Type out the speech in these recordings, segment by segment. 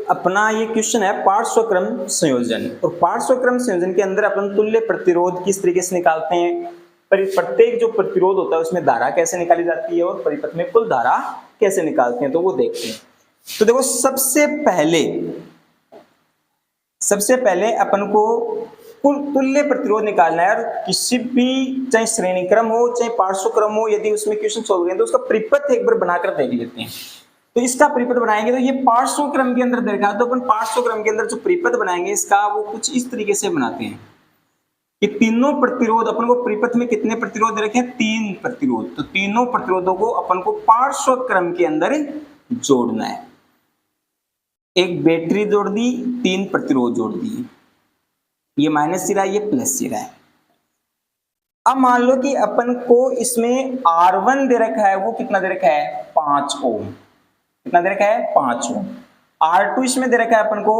अपना ये क्वेश्चन है पार्श्वक्रम संयोजन। और पार्श्वक्रम संयोजन के अंदर अपन तुल्य प्रतिरोध किस तरीके से निकालते हैं, प्रत्येक जो प्रतिरोध होता है उसमें धारा कैसे निकाली जाती है और परिपथ में कुल धारा कैसे निकालते हैं, तो वो देखते हैं। तो देखो सबसे पहले अपन को कुल तुल्य प्रतिरोध निकालना है। और किसी भी चाहे श्रेणी क्रम हो चाहे पार्श्वक्रम हो, यदि उसमें क्वेश्चन सॉल्व करें तो उसका परिपथ एक बार बनाकर देख लेते हैं। तो इसका परिपथ बनाएंगे तो ये पार्श्वक्रम के अंदर देखा, तो अपन पार्श्वक्रम के अंदर जो परिपथ बनाएंगे इसका वो कुछ इस तरीके से बनाते हैं कि तीनों प्रतिरोध अपन को परिपथ में कितने प्रतिरोध रखे, 3 प्रतिरोध। तो तीनों प्रतिरोधों को अपन को पार्श्वक्रम के अंदर जोड़ना है। एक बैटरी जोड़ दी, 3 प्रतिरोध जोड़ दिए, ये माइनस सिरा ये प्लस सिरा है। अब मान लो कि अपन को इसमें R1 दे रखा है, वो कितना दे रखा है 5 ओम। कितना दे रखा है 5 ओम। R2 इसमें दे रखा है अपन को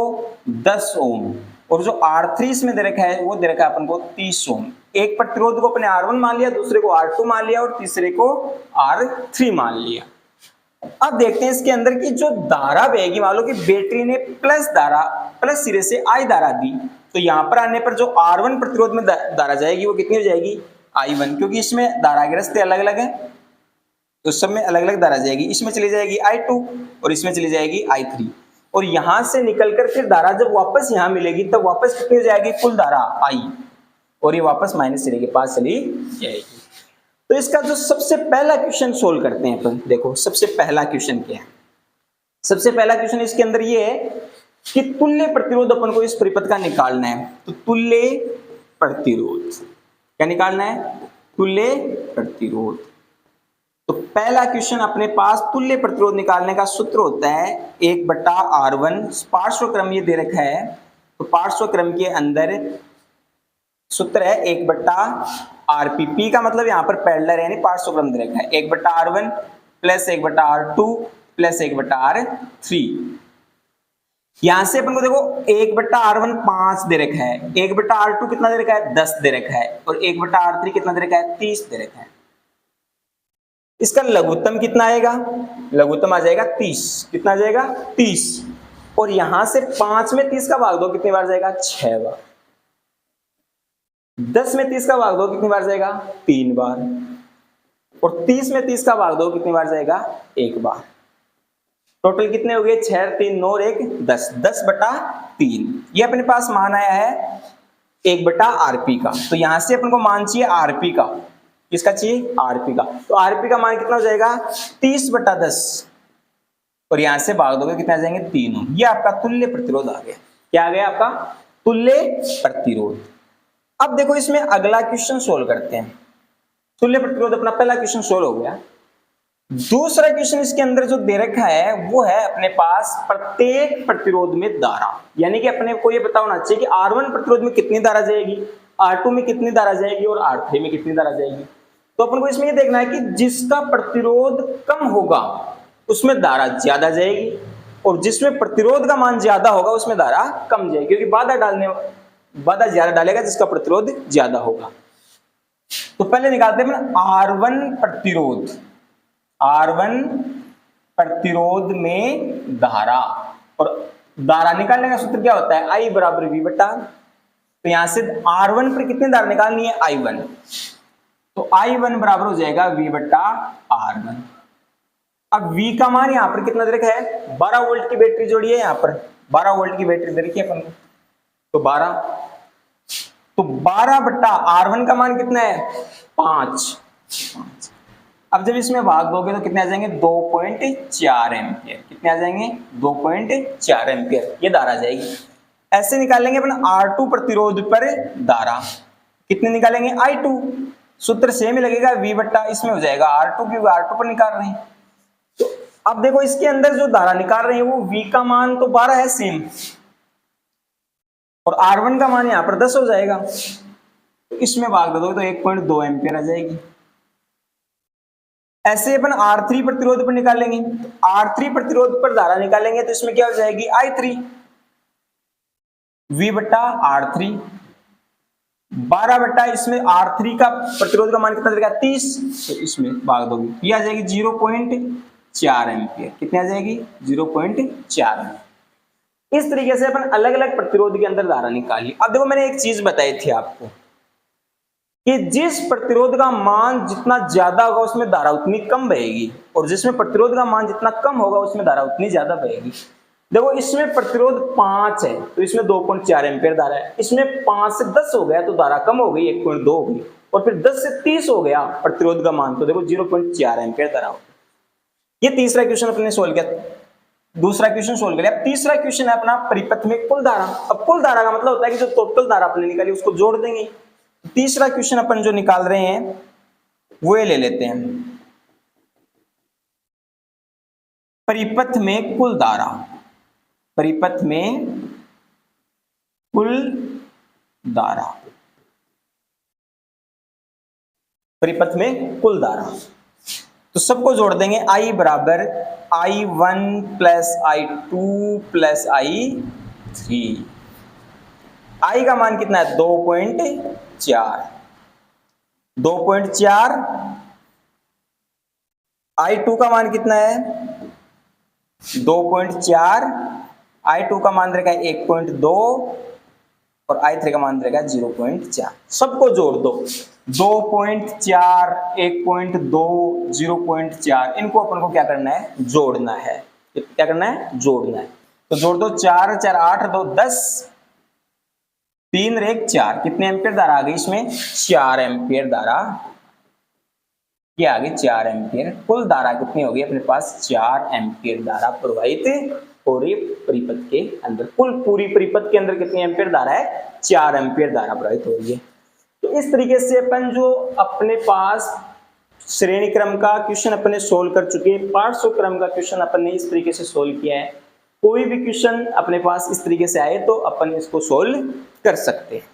10 ओम। और जो R3 इसमें दे रखा है वो दे रखा है अपन को 30 ओम। एक प्रतिरोध को अपने R1 मान लिया, दूसरे को R2 मान लिया और तीसरे को R3 मान लिया। अब देखते हैं इसके अंदर की जो धारा बहेगी, मान लो कि बैटरी ने प्लस सिरे से I धारा दी, तो यहां पर आने पर जो R1 प्रतिरोध में धारा जाएगी वो कितनी हो जाएगी I1, क्योंकि इसमें धारा के रास्ते अलग अलग है तो सब में अलग अलग धारा जाएगी। इसमें चली जाएगी I2 और इसमें चली जाएगी I3। और यहां से निकलकर फिर धारा जब वापस यहां मिलेगी तब वापस कितनी हो जाएगी कुल धारा I, और ये वापस माइनस सिरे के पास चली जाएगी। तो इसका जो सबसे पहला क्वेश्चन सोल्व करते हैं अपन। देखो सबसे पहला क्वेश्चन क्या है। सबसे पहला क्वेश्चन इसके अंदर ये है कि तुल्य प्रतिरोध अपन को इस परिपथ का निकालना है। तो तुल्य प्रतिरोध क्या निकालना है, तुल्य प्रतिरोध। तो पहला क्वेश्चन अपने पास तुल्य प्रतिरोध निकालने का सूत्र होता है 1/R1। पार्श्वक्रम ये दे रखा है, तो पार्श्वक्रम के अंदर सूत्र है 1/RP। P का मतलब यहाँ पर पैरेलल यानी पार्श्वक्रम दे रखा है 1/R1 plus 1/R2 plus 1/R3। यहां से अपन को देखो 1/R1 5 दे रखा है, 1/R2 कितना दे रखा है 10 दे रखा है, और 1/R3 कितना दे रखा है 30 दे रखा है। इसका लघुत्तम कितना आएगा, लघुत्तम आ जाएगा 30। कितना आ जाएगा 30। और यहां से 5 में 30 का भाग दो कितनी बार जाएगा 6 बार। 10 में 30 का भाग दो कितनी बार जाएगा 3 बार। और 30 में 30 का भाग दो कितनी बार जाएगा 1 बार। टोटल कितने हो गए 6 3 9 और 1 10, 10/3। ये अपने पास मान आया है 1/RP का। तो यहां से अपन को मान चाहिए RP का। किसका चाहिए RP का। तो RP का मान कितना हो जाएगा 30/10, और यहां से भाग दोगे कितना आ जाएंगे 3 ओम। ये आपका तुल्य प्रतिरोध आ गया। क्या आ गया आपका तुल्य प्रतिरोध। अब देखो इसमें अगला क्वेश्चन सोल्व करते हैं। तुल्य प्रतिरोध अपना पहला क्वेश्चन सोल्व हो गया। दूसरा क्वेश्चन इसके अंदर जो दे रखा है वो है अपने पास प्रत्येक प्रतिरोध में धारा, यानी कि अपने को ये पता होना चाहिए कि R1 प्रतिरोध में कितनी धारा जाएगी, R2 में कितनी धारा जाएगी और R3 में कितनी धारा जाएगी। तो अपन को इसमें ये देखना है कि जिसका प्रतिरोध कम होगा उसमें धारा ज्यादा जाएगी, और जिसमें प्रतिरोध का मान ज्यादा होगा उसमें धारा कम जाएगी, क्योंकि बाधा ज्यादा डालेगा जिसका प्रतिरोध ज्यादा होगा। तो पहले निकालते हैं R1 प्रतिरोध। R1 प्रतिरोध में धारा, और धारा निकालने का सूत्र क्या होता है I बराबर V बटा। तो यहां से R1 पर कितनी धारा निकालनी है I1, तो I1 बराबर हो जाएगा V बटा R1। अब V का मान यहां पर कितना दे रखा है 12 वोल्ट की बैटरी जोड़ी है, यहां पर 12 वोल्ट की बैटरी दे रखी है अपन को, तो 12/R1 का मान कितना है 5। अब जब इसमें भाग दोगे तो कितने आ जाएंगे 2.4 एम्पियर। कितने आ जाएंगे 2.4 एम्पियर ये धारा जाएगी। ऐसे निकालेंगे अपन R2 प्रतिरोध पर धारा। कितने निकालेंगे I2, सूत्र सेम ही लगेगा V बट्टा इसमें हो जाएगा R2, क्योंकि R2 पर निकाल रहे हैं। तो अब देखो इसके अंदर जो धारा निकाल रहे हैं वो V का मान तो 12 है सेम, और R1 का मान यहां पर 10 हो जाएगा। तो इसमें भाग दोगे तो 1.2 एम्पियर आ जाएगी। ऐसे अपन R3 प्रतिरोध पर निकालेंगे, तो R3 प्रतिरोध पर धारा निकालेंगे तो इसमें क्या हो जाएगी I3 V बट्टा R3। 12 बट्टा इसमें R3 का प्रतिरोध का मान कितना देगा 30, तो इसमें भाग दोगे ये आ जाएगी 0.4 एम्पियर। कितने आ जाएगी 0.4। इस तरीके से अपन अलग अलग प्रतिरोध के अंदर धारा निकाली। अब देखो मैंने एक चीज बताई थी आपको कि जिस प्रतिरोध का मान जितना ज्यादा होगा उसमें धारा उतनी कम बहेगी, और जिसमें प्रतिरोध का मान जितना कम होगा उसमें धारा उतनी ज्यादा बहेगी। देखो इसमें प्रतिरोध 5 है तो इसमें 2.4 एम्पीयर धारा है, इसमें 5 से 10 हो गया तो धारा कम हो गई 1.2 हो गई, और फिर 10 से 30 हो गया प्रतिरोध का मान तो देखो 0.4 एम्पीयर धारा हो गई। ये तीसरा क्वेश्चन अपने सोल्व किया, दूसरा क्वेश्चन सोल्व कर लिया। अब तीसरा क्वेश्चन है अपना परिपथ में कुल धारा। अब कुल धारा का मतलब होता है कि जो टोटल धारा अपने निकाली उसको जोड़ देंगे। तीसरा क्वेश्चन अपन जो निकाल रहे हैं वो ये ले लेते हैं, परिपथ में कुल धारा, परिपथ में कुल धारा, परिपथ में कुल धारा। तो सबको जोड़ देंगे, I बराबर I1 plus I2 plus I3। I का मान कितना है 2.4, 2.4। I2 का मान कितना है 2.4, I2 का मान रहेगा 1.2 और I3 का मान रहेगा 0.4। सबको जोड़ दो, 2.4, 1.2, 0.4, इनको अपन को क्या करना है जोड़ना है। क्या करना है जोड़ना है। तो जोड़ दो, 4 4 8 2 10, 3 और 1 4, कितने एम्पीयर धारा आ गई इसमें 4 एम्पीयर धारा। क्या आ गई 4 एम्पीयर। कुल धारा कितनी होगी अपने पास 4 एम्पीयर धारा प्रवाहित पूरी परिपथ के अंदर। कुल पूरी परिपथ के अंदर कितनी एम्पीयर धारा है 4 एम्पीयर धारा प्रवाहित हो रही है। तो इस तरीके से अपन जो अपने पास श्रेणी क्रम का क्वेश्चन अपने सोल्व कर चुके हैं, पार्श्व क्रम का क्वेश्चन अपन ने इस तरीके से सोल्व किया है। कोई भी क्वेश्चन अपने पास इस तरीके से आए तो अपन इसको सोल्व कर सकते हैं।